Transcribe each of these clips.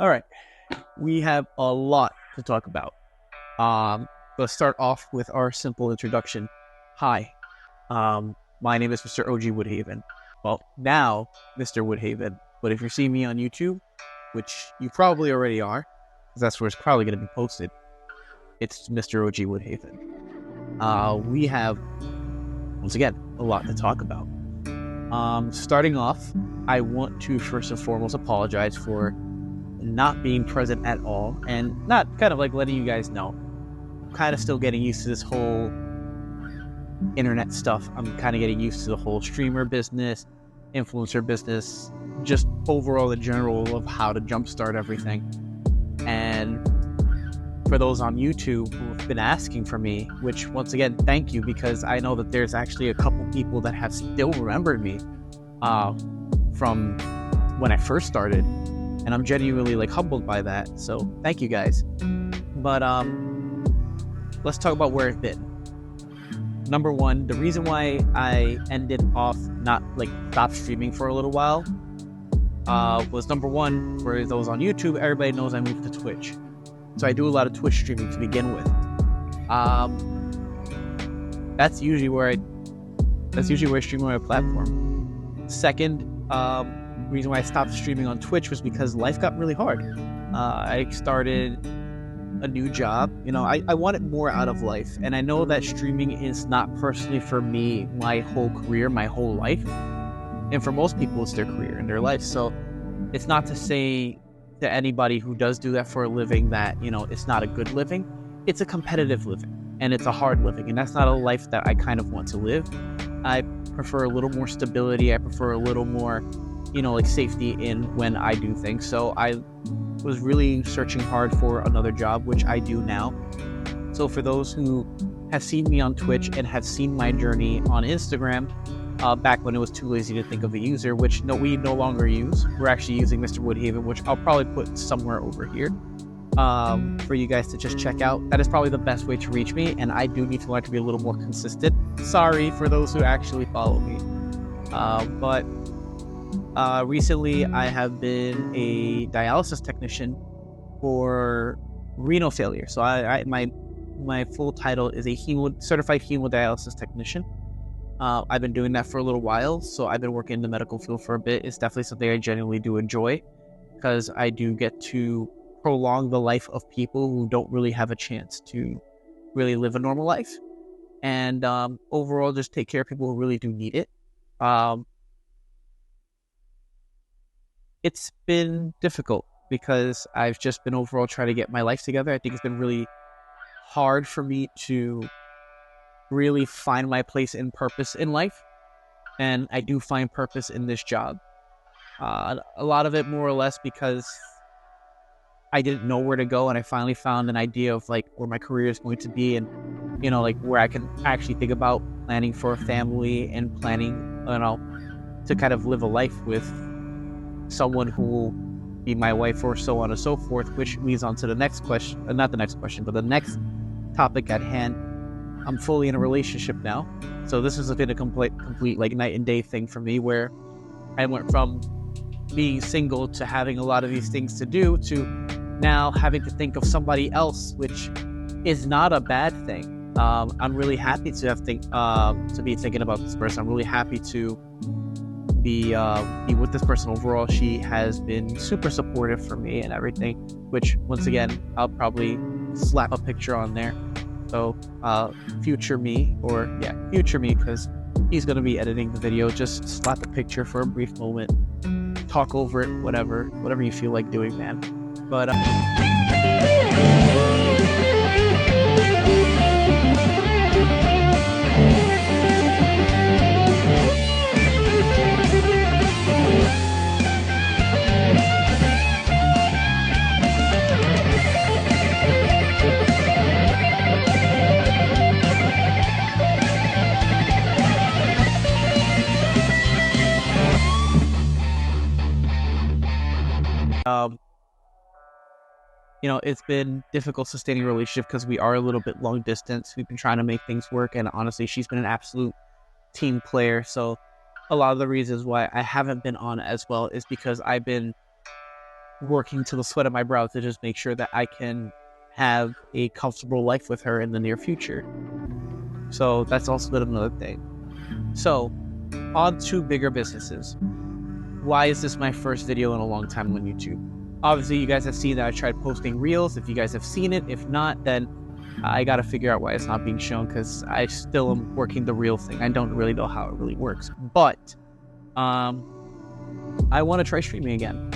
All right, we have a lot to talk about. Let's start off with our simple introduction. Hi, my name is Mr. OG Woodhaven. Well, now Mr. Woodhaven, but if you're seeing me on YouTube, which you probably already are, because that's where it's probably going to be posted, it's Mr. OG Woodhaven. We have, once again, a lot to talk about. Starting off, I want to first and foremost apologize for not being present at all and not kind of like letting you guys know. I'm kind of still getting used to this whole internet stuff. I'm kind of getting used to the whole streamer business, influencer business, just overall in general of how to jumpstart everything. And for those on YouTube who've been asking for me, which once again, thank you, because I know that there's actually a couple people that have still remembered me from when I first started. And I'm genuinely like humbled by that. So thank you guys. But let's talk about where I've been. Number one, the reason why I ended off not like stopped streaming for a little while was number one, for those on YouTube, everybody knows I moved to Twitch. So I do a lot of Twitch streaming to begin with. That's usually where I stream on my platform. Second, reason why I stopped streaming on Twitch was because life got really hard. I started a new job. You know, I wanted more out of life, and I know that streaming is not personally for me my whole career, my whole life, and for most people it's their career and their life. So it's not to say to anybody who does do that for a living that, you know, it's not a good living. It's a competitive living and it's a hard living, and that's not a life that I kind of want to live. I prefer a little more stability. I prefer a little more, you know, like safety in when I do things. So I was really searching hard for another job, which I do now. So for those who have seen me on Twitch and have seen my journey on Instagram, back when it was too lazy to think of a user, which we no longer use. We're actually using Mr. Woodhaven, which I'll probably put somewhere over here for you guys to just check out. That is probably the best way to reach me, and I do need to learn to be a little more consistent. Sorry for those who actually follow me. But recently I have been a dialysis technician for renal failure. So my full title is a certified hemodialysis technician. I've been doing that for a little while, so I've been working in the medical field for a bit. It's definitely something I genuinely do enjoy, because I do get to prolong the life of people who don't really have a chance to really live a normal life, and overall just take care of people who really do need it. It's been difficult because I've just been overall trying to get my life together. I think it's been really hard for me to really find my place in purpose in life, and I do find purpose in this job. A lot of it more or less because I didn't know where to go, and I finally found an idea of like where my career is going to be, and you know, like where I can actually think about planning for a family and planning, you know, to kind of live a life with someone who will be my wife, or so on and so forth, which leads on to the next question, not the next question, but the next topic at hand. I'm fully in a relationship now, so this has been a complete like night and day thing for me, where I went from being single to having a lot of these things to do to now having to think of somebody else, which is not a bad thing. I'm really happy to be thinking about this person. I'm really happy to be with this person overall. She has been super supportive for me and everything, which once again I'll probably slap a picture on there. So future me, because he's going to be editing the video, just slap a picture for a brief moment, talk over it, whatever you feel like doing, man. But you know, it's been difficult sustaining a relationship because we are a little bit long distance. We've been trying to make things work, and honestly, she's been an absolute team player. So a lot of the reasons why I haven't been on as well is because I've been working to the sweat of my brow to just make sure that I can have a comfortable life with her in the near future. So that's also been another thing. So on to bigger businesses. Why is this my first video in a long time on YouTube? Obviously, you guys have seen that I tried posting reels. If you guys have seen it, if not, then I got to figure out why it's not being shown, because I still am working the reel thing. I don't really know how it really works. But I want to try streaming again.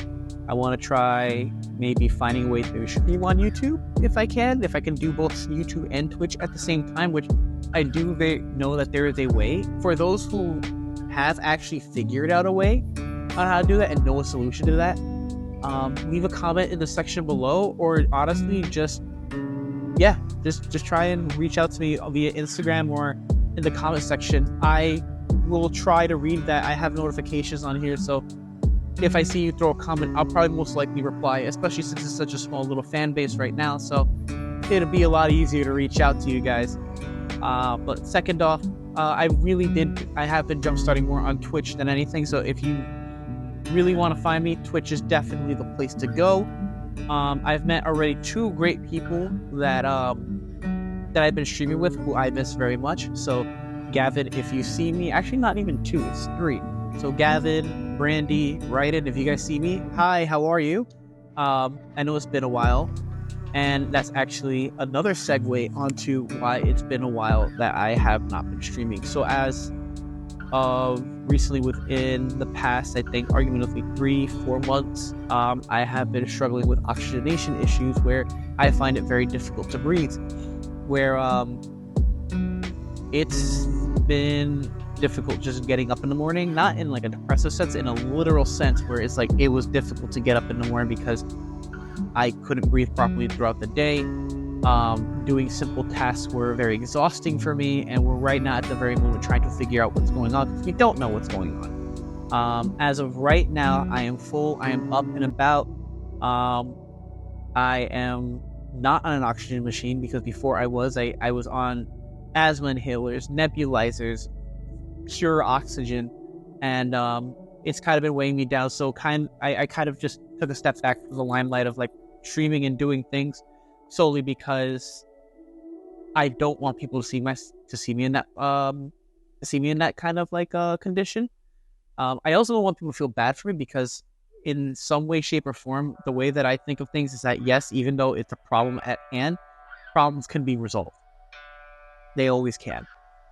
I want to try maybe finding a way to stream on YouTube if I can. If I can do both YouTube and Twitch at the same time, which I do know that there is a way. For those who have actually figured out a way on how to do that and know a solution to that, leave a comment in the section below, or honestly just try and reach out to me via Instagram or in the comment section. I will try to read that. I have notifications on here, so if I see you throw a comment, I'll probably most likely reply, especially since it's such a small little fan base right now, so it'll be a lot easier to reach out to you guys. But second off, I have been jumpstarting more on Twitch than anything, so if you really want to find me, Twitch is definitely the place to go. I've met already 2 great people that I've been streaming with, who I miss very much. So Gavin, if you see me, actually not even 2, it's 3. So Gavin, Brandy, Rydn, if you guys see me, hi, how are you? I know it's been a while, and that's actually another segue onto why it's been a while that I have not been streaming. So as recently, within the past, I think arguably 3-4 months, I have been struggling with oxygenation issues where I find it very difficult to breathe, where it's been difficult just getting up in the morning, not in like a depressive sense, in a literal sense, where it's like it was difficult to get up in the morning because I couldn't breathe properly throughout the day. Doing simple tasks were very exhausting for me, and we're right now at the very moment trying to figure out what's going on, because we don't know what's going on. As of right now, I am full, I am up and about. I am not on an oxygen machine, because before I was on asthma inhalers, nebulizers, pure oxygen, and it's kind of been weighing me down. So I kind of just took a step back from the limelight of like streaming and doing things, solely because I don't want people to see me in that kind of like condition. I also don't want people to feel bad for me, because in some way, shape, or form, the way that I think of things is that yes, even though it's a problem at hand, problems can be resolved. They always can.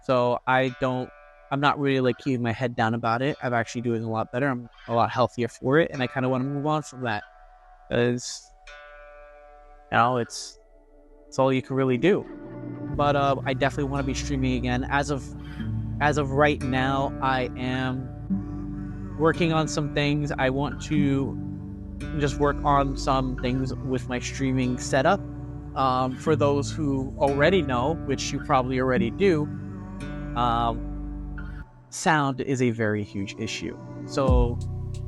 So I'm not really like keeping my head down about it. I'm actually doing a lot better. I'm a lot healthier for it, and I kind of want to move on from that, because it's all you can really do. But I definitely want to be streaming again. As of right now, I am working on some things. I want to just work on some things with my streaming setup. For those who already know, which you probably already do, sound is a very huge issue. So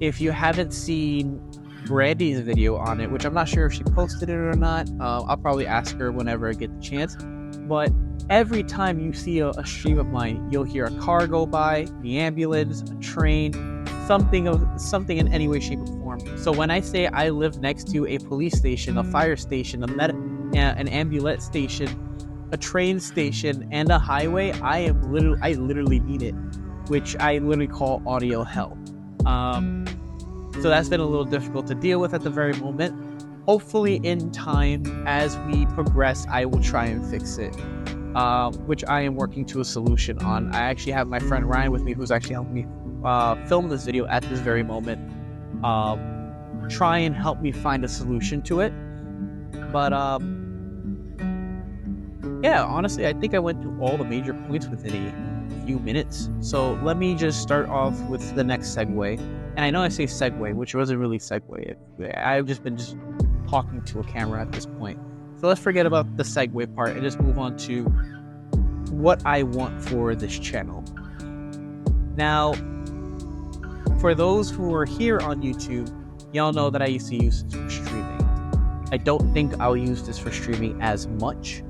if you haven't seen Brandy's video on it, which I'm not sure if she posted it or not, I'll probably ask her whenever I get the chance. But every time you see a stream of mine, you'll hear a car go by, the ambulance, a train, something in any way, shape, or form. So when I say I live next to a police station, a fire station, an ambulance station, a train station, and a highway, I literally need it, which I literally call audio hell. So that's been a little difficult to deal with at the very moment. Hopefully in time, as we progress, I will try and fix it, which I am working to a solution on. I actually have my friend Ryan with me, who's actually helping me film this video at this very moment, try and help me find a solution to it. But yeah, honestly, I think I went through all the major points within a few minutes. So let me just start off with the next segue. And I know I say segue, which wasn't really segue. I've just been talking to a camera at this point. So let's forget about the segue part and just move on to what I want for this channel. Now, for those who are here on YouTube, y'all know that I used to use this for streaming. I don't think I'll use this for streaming as much.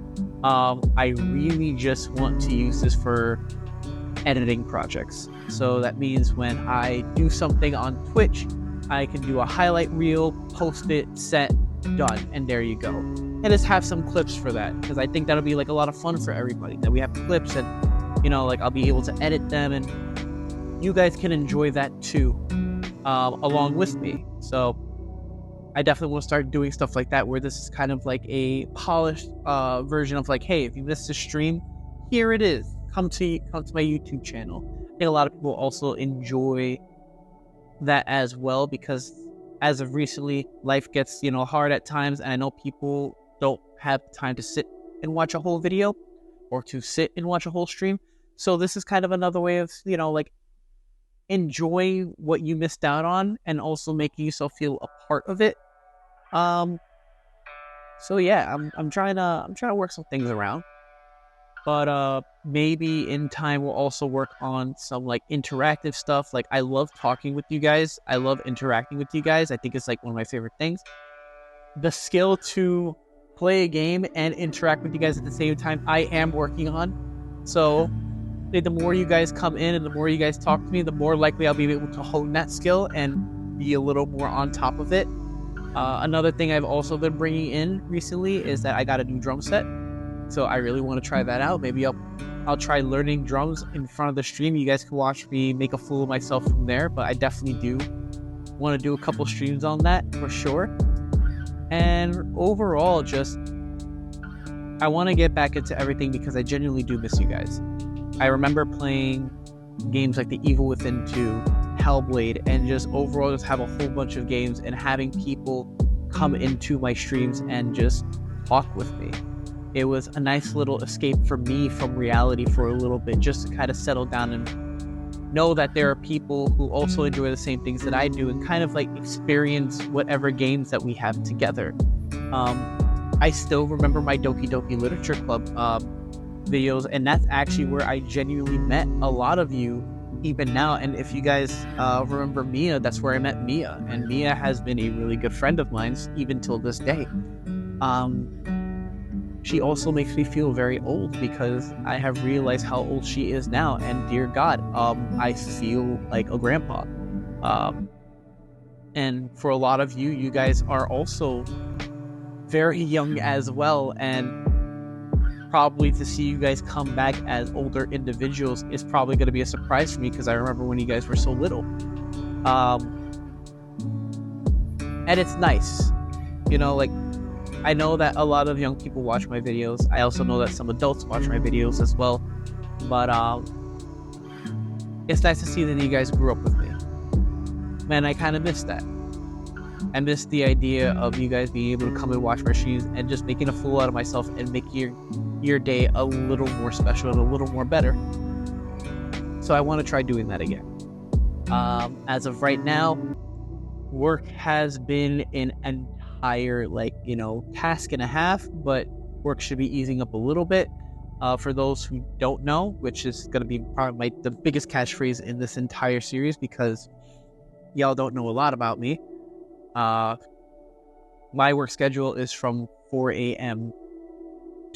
I really just want to use this for editing projects. So that means when I do something on Twitch, I can do a highlight reel, post it, set, done, and there you go. And just have some clips for that, because I think that'll be like a lot of fun for everybody, that we have clips, and like I'll be able to edit them, and you guys can enjoy that too, along with me. So I definitely want to start doing stuff like that, where this is kind of like a polished version of like, hey, if you missed a stream, here it is. Come to my YouTube channel. I think a lot of people also enjoy that as well, because as of recently, life gets hard at times, and I know people don't have time to sit and watch a whole video, or to sit and watch a whole stream. So this is kind of another way of like enjoy what you missed out on, and also making yourself feel a part of it. So yeah, I'm trying to work some things around. But maybe in time we'll also work on some like interactive stuff. Like, I love talking with you guys. I love interacting with you guys. I think it's like one of my favorite things. The skill to play a game and interact with you guys at the same time, I am working on. So the more you guys come in and the more you guys talk to me, the more likely I'll be able to hone that skill and be a little more on top of it. Another thing I've also been bringing in recently is that I got a new drum set. So I really want to try that out. Maybe I'll try learning drums in front of the stream. You guys can watch me make a fool of myself from there. But I definitely do want to do a couple streams on that for sure. And overall, just I want to get back into everything, because I genuinely do miss you guys. I remember playing games like The Evil Within 2, Hellblade, and just overall just have a whole bunch of games, and having people come into my streams and just talk with me. It was a nice little escape for me from reality for a little bit, just to kind of settle down and know that there are people who also enjoy the same things that I do, and kind of like experience whatever games that we have together. I still remember my Doki Doki Literature Club videos, and that's actually where I genuinely met a lot of you even now. And if you guys remember Mia, that's where I met Mia, and Mia has been a really good friend of mine even till this day. She also makes me feel very old, because I have realized how old she is now, and dear God, I feel like a grandpa. And for a lot of you guys are also very young as well, and probably to see you guys come back as older individuals is probably going to be a surprise for me, because I remember when you guys were so little. And it's nice, like, I know that a lot of young people watch my videos. I also know that some adults watch my videos as well. But it's nice to see that you guys grew up with me. Man, I kind of miss that. I miss the idea of you guys being able to come and watch my streams and just making a fool out of myself and make your day a little more special and a little more better. So I want to try doing that again. As of right now, work has been an entire task and a half, but work should be easing up a little bit. For those who don't know, which is going to be probably the biggest catchphrase in this entire series, because y'all don't know a lot about me. My work schedule is from 4 a.m.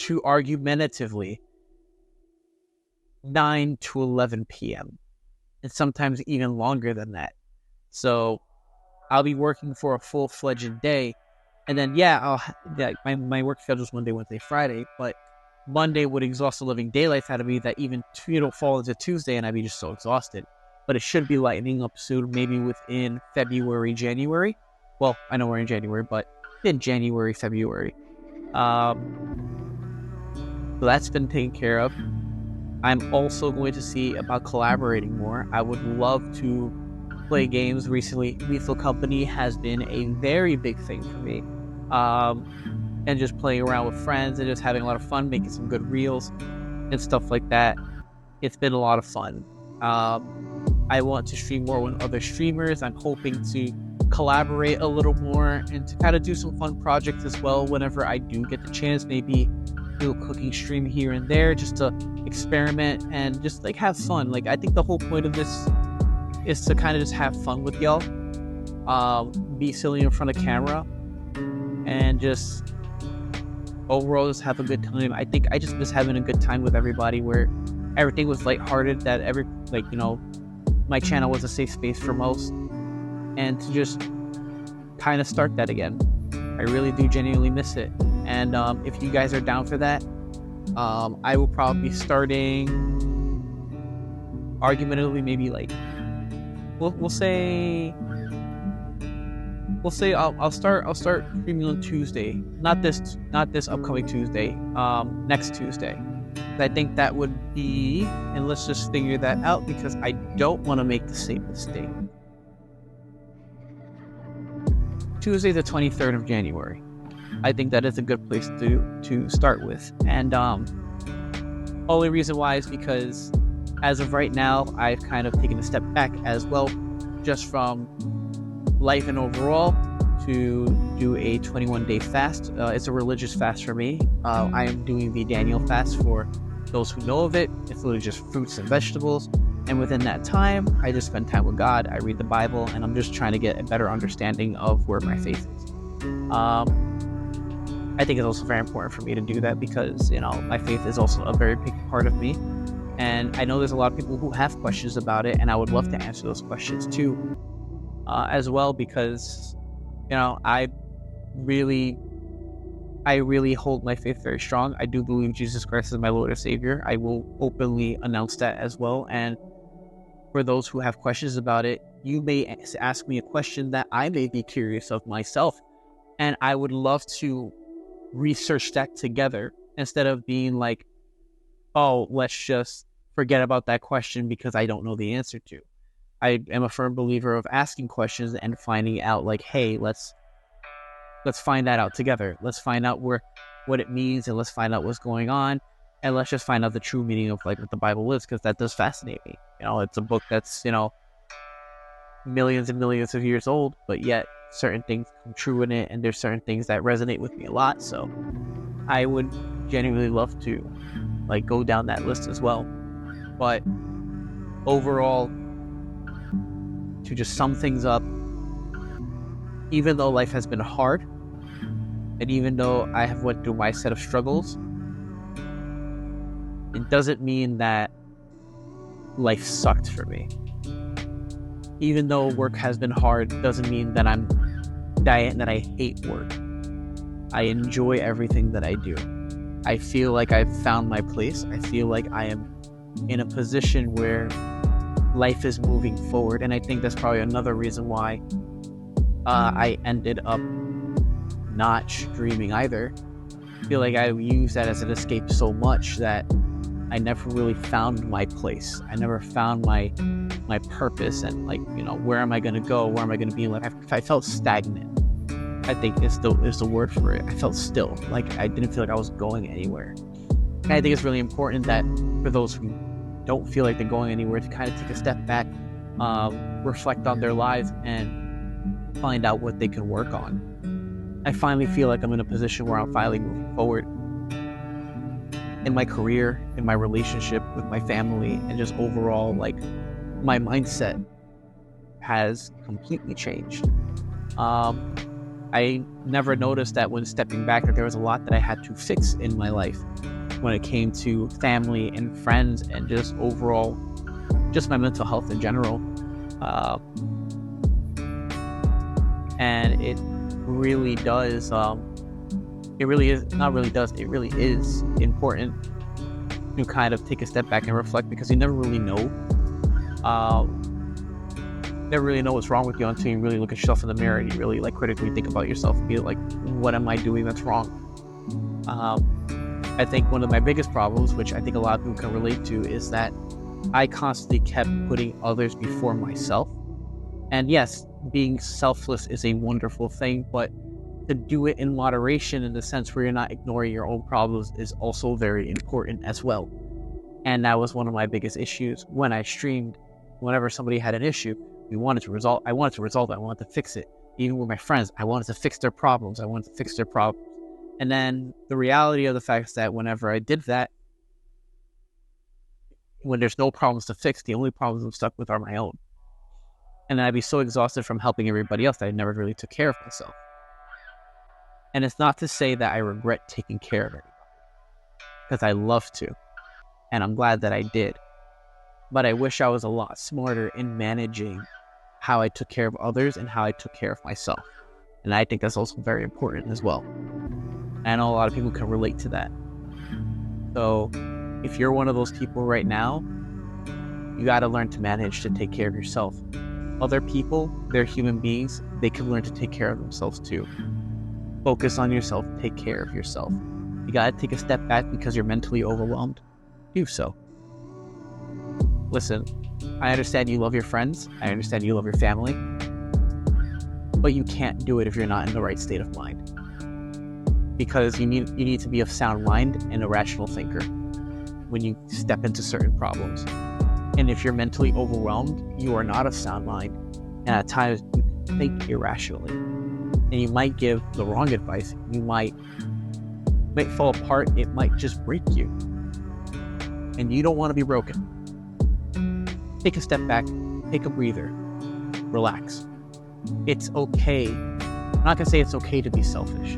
to argumentatively 9 to 11 p.m. and sometimes even longer than that. So I'll be working for a full-fledged day, and then my work schedule is Monday, Wednesday, Friday, but Monday would exhaust the living daylights out of me, that even fall into Tuesday, and I'd be just so exhausted. But it should be lightening up soon, maybe within February, January. Well, I know we're in January, but in January, February. So that's been taken care of. I'm also going to see about collaborating more. I would love to play games. Recently, Lethal Company has been a very big thing for me. And just playing around with friends and just having a lot of fun, making some good reels and stuff like that. It's been a lot of fun. I want to stream more with other streamers. I'm hoping to collaborate a little more and to kind of do some fun projects as well whenever I do get the chance. Maybe do a cooking stream here and there, just to experiment and just have fun. I think the whole point of this is to kind of just have fun with y'all, be silly in front of camera, and just overall just have a good time. I think I just miss having a good time with everybody, where everything was lighthearted, that my channel was a safe space for most. and to just kind of start that again. I really do genuinely miss it. And if you guys are down for that, I will probably be starting argumentatively maybe like we'll say I'll start streaming on Tuesday, not this upcoming Tuesday, next Tuesday. I think that would be, and let's just figure that out because I don't want to make the same mistake. Tuesday the 23rd of January. I think that is a good place to start with. And only reason why is because as of right now, I've kind of taken a step back as well, just from life and overall, to do a 21-day fast. It's a religious fast for me. I am doing the Daniel fast. For those who know of it, it's literally just fruits and vegetables. And within that time, I just spend time with God. I read the Bible, and I'm just trying to get a better understanding of where my faith is. I think it's also very important for me to do that because, my faith is also a very big part of me. And I know there's a lot of people who have questions about it, and I would love to answer those questions too, as well, because, I really hold my faith very strong. I do believe Jesus Christ is my Lord and Savior. I will openly announce that as well. And for those who have questions about it, you may ask me a question that I may be curious of myself, and I would love to research that together instead of being like, oh, let's just forget about that question because I don't know the answer to. I am a firm believer of asking questions and finding out, like, hey, let's find that out together. Let's find out what it means, and let's find out what's going on, and let's just find out the true meaning of like what the Bible is, because that does fascinate me. It's a book that's millions and millions of years old, but yet certain things come true in it, and there's certain things that resonate with me a lot. So I would genuinely love to like go down that list as well. But overall, to just sum things up, even though life has been hard, and even though I have went through my set of struggles, it doesn't mean that life sucked for me. Even though work has been hard, doesn't mean that that I hate work. I enjoy everything that I do. I feel like I've found my place. I feel like I am in a position where life is moving forward, and I think that's probably another reason why I ended up not streaming either. I feel like I used that as an escape so much that I never really found my place. I never found my purpose, and where am I going to go? Where am I going to be in life? I felt stagnant. I think is the word for it. I felt still, like I didn't feel like I was going anywhere. And I think it's really important that for those who don't feel like they're going anywhere, to kind of take a step back, reflect on their lives, and find out what they can work on. I finally feel like I'm in a position where I'm finally moving forward in my career, in my relationship with my family, and just overall, like, my mindset has completely changed. I never noticed that when stepping back that there was a lot that I had to fix in my life when it came to family and friends and just overall, just my mental health in general. And it really does, it really is important to kind of take a step back and reflect, because you never really know what's wrong with you until you really look at yourself in the mirror and you really like critically think about yourself and be like, what am I doing that's wrong? I think one of my biggest problems, which I think a lot of people can relate to, is that I constantly kept putting others before myself. And yes, being selfless is a wonderful thing, but to do it in moderation, in the sense where you're not ignoring your own problems, is also very important as well. And that was one of my biggest issues when I streamed. Whenever somebody had an issue, I wanted to resolve it. I wanted to fix it. Even with my friends, I wanted to fix their problems. And then the reality of the fact is that whenever I did that, when there's no problems to fix, the only problems I'm stuck with are my own. And then I'd be so exhausted from helping everybody else that I never really took care of myself. And it's not to say that I regret taking care of everybody, because I love to, and I'm glad that I did. But I wish I was a lot smarter in managing how I took care of others and how I took care of myself. And I think that's also very important as well. I know a lot of people can relate to that. So if you're one of those people right now, you got to learn to manage to take care of yourself. Other people, they're human beings. They can learn to take care of themselves too. Focus on yourself. Take care of yourself. You got to take a step back because you're mentally overwhelmed. Do so. Listen, I understand you love your friends. I understand you love your family. But you can't do it if you're not in the right state of mind. Because you need to be of sound mind and a rational thinker when you step into certain problems. And if you're mentally overwhelmed, you are not of sound mind. And at times, you think irrationally. And you might give the wrong advice. You might fall apart. It might just break you. And you don't want to be broken. Take a step back. Take a breather. Relax. It's okay. I'm not going to say it's okay to be selfish.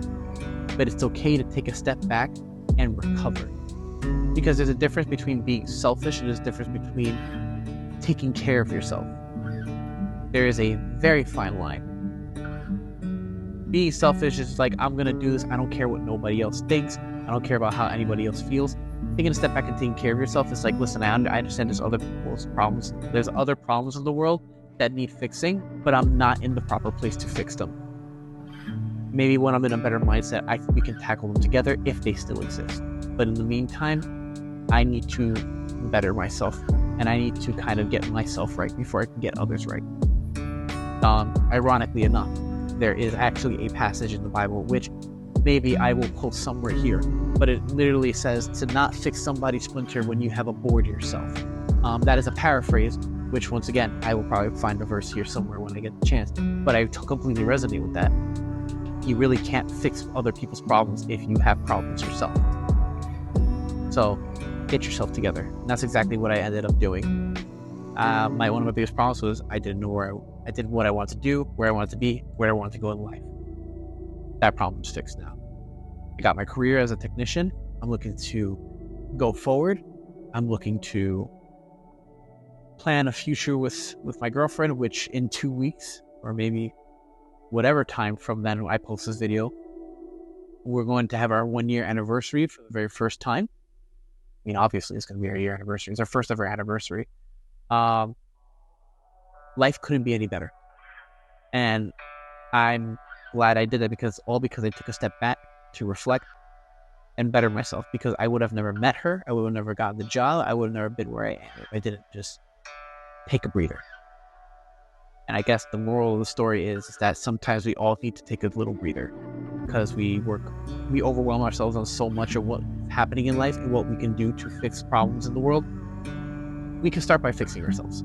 But it's okay to take a step back and recover. Because there's a difference between being selfish and there's a difference between taking care of yourself. There is a very fine line. Being selfish is like, I'm going to do this. I don't care what nobody else thinks. I don't care about how anybody else feels. Taking a step back and taking care of yourself is like, listen, I understand there's other people's problems. There's other problems in the world that need fixing, but I'm not in the proper place to fix them. Maybe when I'm in a better mindset, we can tackle them together if they still exist. But in the meantime, I need to better myself, and I need to kind of get myself right before I can get others right. Ironically enough, there is actually a passage in the Bible, which maybe I will post somewhere here, but it literally says to not fix somebody's splinter when you have a board yourself. That is a paraphrase, which once again, I will probably find a verse here somewhere when I get the chance, but I completely resonate with that. You really can't fix other people's problems if you have problems yourself. So get yourself together. And that's exactly what I ended up doing. One of my biggest problems was I didn't know I did what I wanted to do, where I wanted to be, where I wanted to go in life. That problem's fixed now. I got my career as a technician. I'm looking to go forward. I'm looking to plan a future with my girlfriend, which in 2 weeks, or maybe whatever time from then I post this video, we're going to have our 1-year anniversary for the very first time. I mean, obviously it's going to be our year anniversary. It's our first ever anniversary. Life couldn't be any better. And I'm glad I did that because I took a step back to reflect and better myself, because I would have never met her. I would have never gotten the job. I would have never been where I am if I didn't just take a breather. And I guess the moral of the story is that sometimes we all need to take a little breather, because we overwhelm ourselves on so much of what's happening in life and what we can do to fix problems in the world. We can start by fixing ourselves.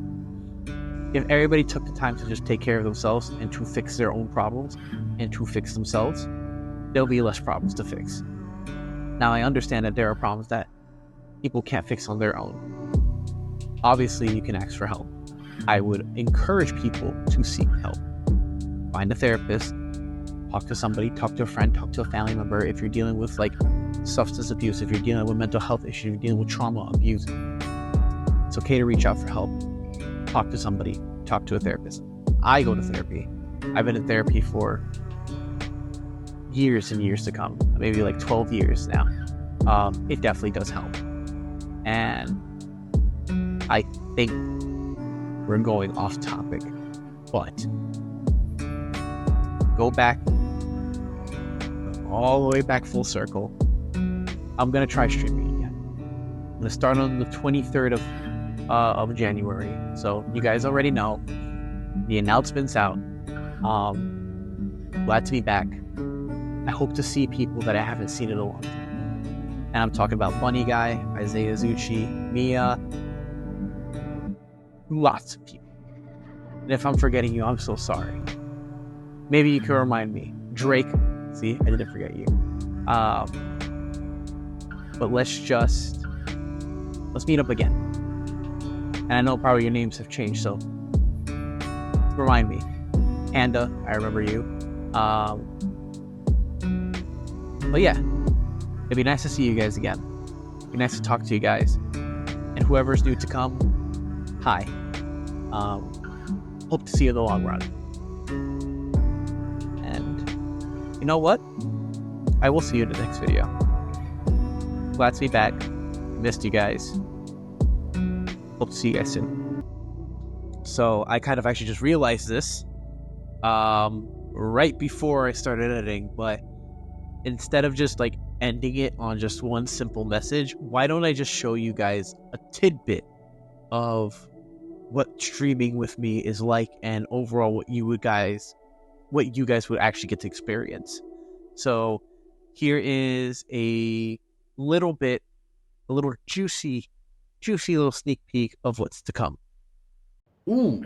If everybody took the time to just take care of themselves and to fix their own problems and to fix themselves, there'll be less problems to fix. Now, I understand that there are problems that people can't fix on their own. Obviously, you can ask for help. I would encourage people to seek help. Find a therapist, talk to somebody, talk to a friend, talk to a family member. If you're dealing with like substance abuse, if you're dealing with mental health issues, if you're dealing with trauma, abuse, it's okay to reach out for help. Talk to somebody, talk to a therapist. I go to therapy. I've been in therapy for years and years to come, maybe like 12 years now. It definitely does help. And I think we're going off topic, but go back, all the way back full circle. I'm going to try streaming again. I'm going to start on the 23rd of January. So you guys already know. The announcement's out. Glad to be back. I hope to see people that I haven't seen in a long time. And I'm talking about Bunny Guy, Isaiah Zucci, Mia, lots of people. And if I'm forgetting you, I'm so sorry. Maybe you can remind me. Drake, see, I didn't forget you. But let's meet up again. And I know probably your names have changed, so remind me. Panda, I remember you. But yeah, it'd be nice to see you guys again. It'd be nice to talk to you guys. And whoever's new to come, hi. hope to see you in the long run. And you know what? I will see you in the next video. Glad to be back. Missed you guys. Hope to see you guys soon. So I kind of actually just realized this right before I started editing, but instead of just like ending it on just one simple message, why don't I just show you guys a tidbit of what streaming with me is like, and overall what you guys would actually get to experience. So here is a little juicy little sneak peek of what's to come. Ooh,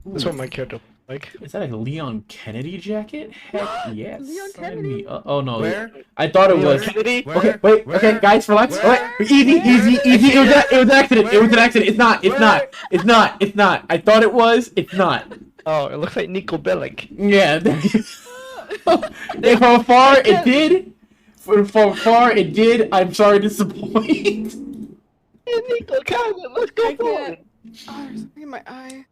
this one my character like. Is that a Leon Kennedy jacket? Heck yes. Leon Sign Kennedy? me up. Oh no. Where? I thought it Leon was. Kennedy? Okay, wait. Where? Okay, guys, relax. Where? Wait, easy. It was an accident. It was an accident. It's not. It's not. I thought it was. It's not. Oh, it looks like Nico Bellic. Yeah. From afar, it did. From afar, it did. I'm sorry to disappoint. Nico, let's go I for can't. it. Oh, there's something in my eye.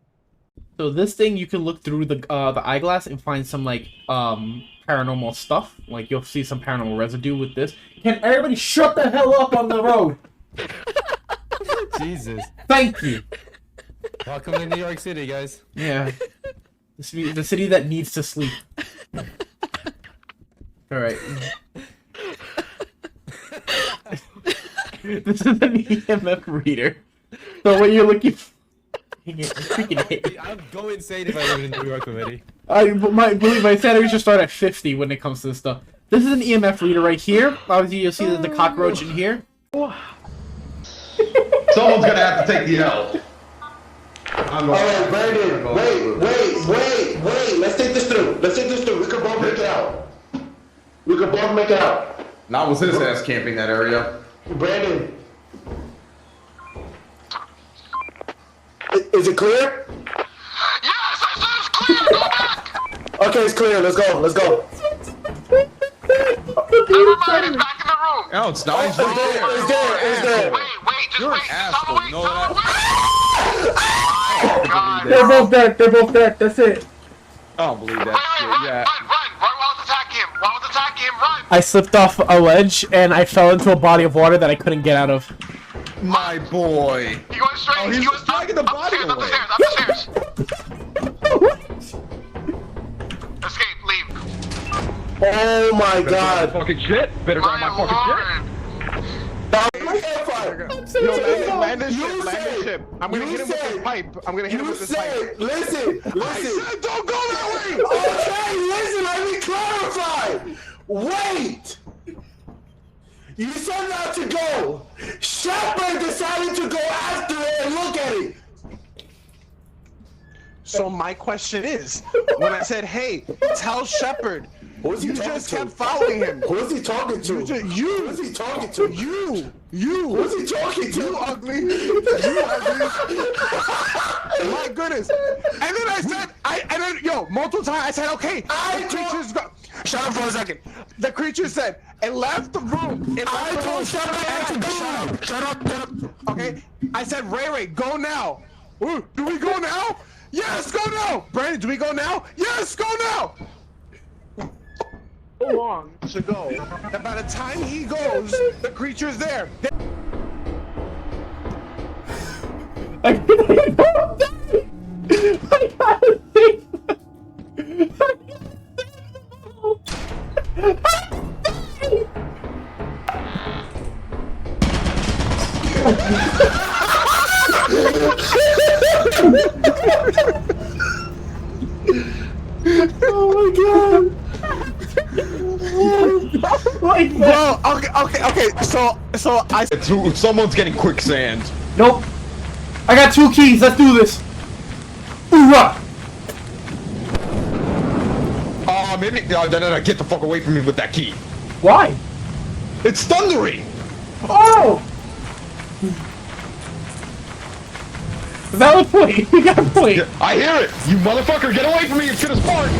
So this thing, you can look through the eyeglass and find some like paranormal stuff. Like you'll see some paranormal residue with this. Can everybody shut the hell up on the road? Jesus. Thank you. Welcome to New York City, guys. Yeah. The city that needs to sleep. Alright. This is an EMF reader. So what you're looking for... Dang it, I freaking hate it. I'd go insane if I lived in New York already. Believe my sanity should start at 50 when it comes to this stuff. This is an EMF reader right here. Obviously you'll see the cockroach in here. Someone's gonna have to take the L. Alright, Brandon, wait. Let's take this through. We can both make it out. Not with his ass camping that area. Brandon. Is it clear? Yes, I said it's clear. Go back. Okay, it's clear. Let's go. Never mind. It's back in the room. No, it's not. He's right there. It's there. Wait. Just You're an wait. asshole. Wait. You know that? Oh, God. They're both dead. That's it. I don't believe that Wait, shit. run. Yeah. While I was attacking him. Run. I slipped off a ledge and I fell into a body of water that I couldn't get out of. My boy. He went straight. Oh, he's dragging the body up away. the stairs. Escape. Leave. Oh my God. Fucking shit. Better grab my fucking shit. Yo, land this ship. I'm gonna hit him with this pipe. Listen. Don't go that way. Okay, listen, let me clarify. Wait. You said not to go. Shepard decided to go after it and look at it. So my question is, when I said, "Hey, tell Shepard," you just kept following him. Who is he talking to? Who is he talking to? You. Who is he talking to? You ugly. My goodness. And then I said, multiple times I said, "Okay." The creatures go. Shut up for a second. The creature said, "It left the room." I told Shepard to go. Shut up. Okay. I said, Ray, go now. Ooh, do we go now? Yes, go now. Brandy, do we go now? Yes, go now. So long to go that by the time he goes, the creature's there. I gotta think. Oh my God. Bro, okay. So I. Someone's getting quicksand. Nope. I got 2 keys. Let's do this. Hoorah! No, get the fuck away from me with that key. Why? It's thundering. Oh! Valid point. You got a point. Yeah, I hear it. You motherfucker, get away from me. It's gonna spark.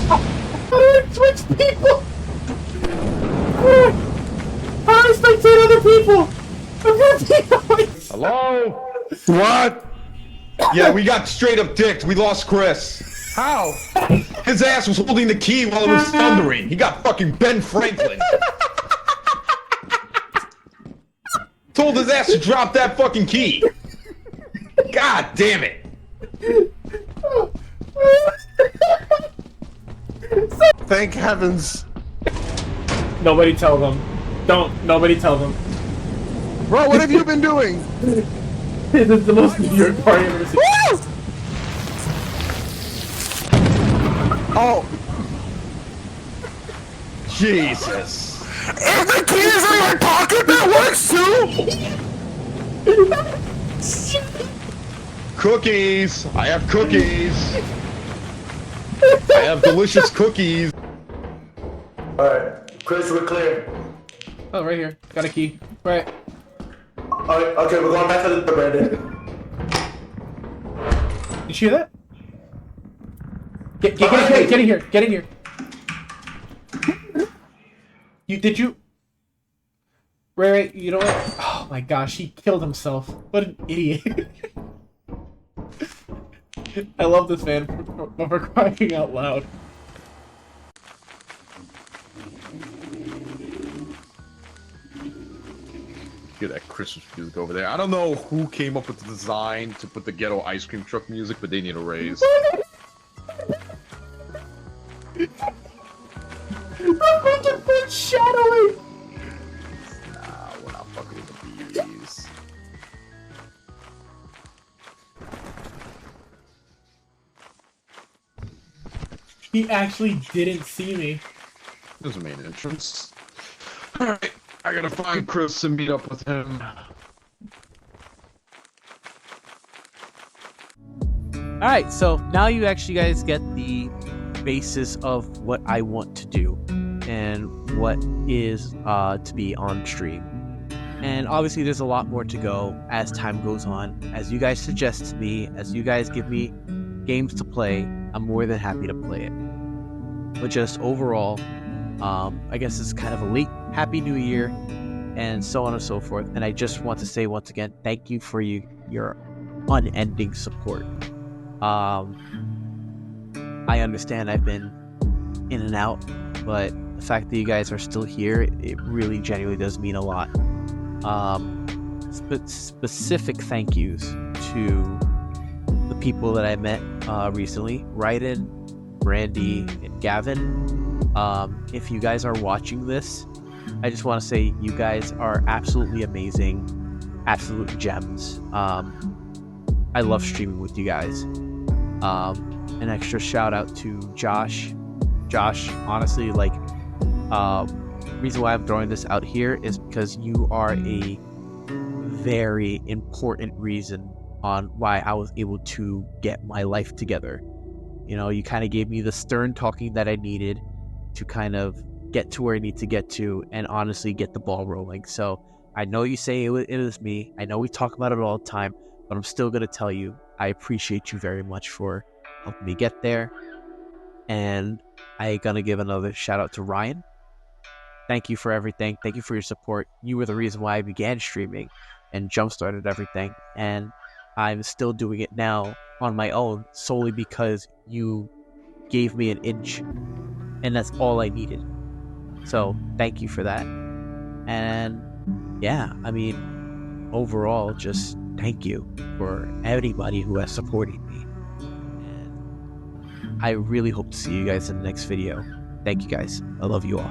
How do I switch people? How do I spectate other people? Hello? What? Yeah, we got straight up dicked. We lost Chris. How? His ass was holding the key while it was thundering. He got fucking Ben Franklin. Told his ass to drop that fucking key. God damn it. Thank heavens. Nobody tell them. Nobody tell them. Bro, what have you been doing? This is the most New York party I've ever seen. Woo! Oh. Jesus. If the key is in your pocket, that works too! Cookies. I have cookies. I have delicious cookies. Alright, Chris, we're clear. Oh, right here. Got a key. Right. Alright, okay, we're going back to the Brandy. Did you hear that? Get in here. Get in here. Did you? Right, you know what? Oh my gosh, he killed himself. What an idiot. I love this man for crying out loud. Hear that Christmas music over there. I don't know who came up with the design to put the ghetto ice cream truck music, but they need a raise. Shadowing! Nah, we're not fucking with the bees. He actually didn't see me. There's a main entrance. Alright, I gotta find Chris and meet up with him. Alright, so now you actually guys get the basis of what I want to do and what is to be on stream. And obviously there's a lot more to go as time goes on. As you guys suggest to me, as you guys give me games to play, I'm more than happy to play it. But just overall, I guess it's kind of a late Happy New Year and so on and so forth. And I just want to say once again, thank you for your unending support. I understand I've been in and out, but the fact that you guys are still here, it really genuinely does mean a lot. Specific thank yous to the people that I met recently, Rydn, Brandy, and Gavin. If you guys are watching this, I just want to say you guys are absolutely amazing, absolute gems. I love streaming with you guys. An extra shout out to Josh. Josh, honestly, like, reason why I'm throwing this out here is because you are a very important reason on why I was able to get my life together. You know, you kind of gave me the stern talking that I needed to kind of get to where I need to get to and honestly get the ball rolling. So I know you say it was me. I know we talk about it all the time, but I'm still going to tell you, I appreciate you very much for helping me get there. And I'm going to give another shout out to Ryan. Thank you for everything. Thank you for your support. You were the reason why I began streaming and jump-started everything. And I'm still doing it now on my own solely because you gave me an inch. And that's all I needed. So thank you for that. And yeah, I mean, overall, just thank you for anybody who has supported me. And I really hope to see you guys in the next video. Thank you guys. I love you all.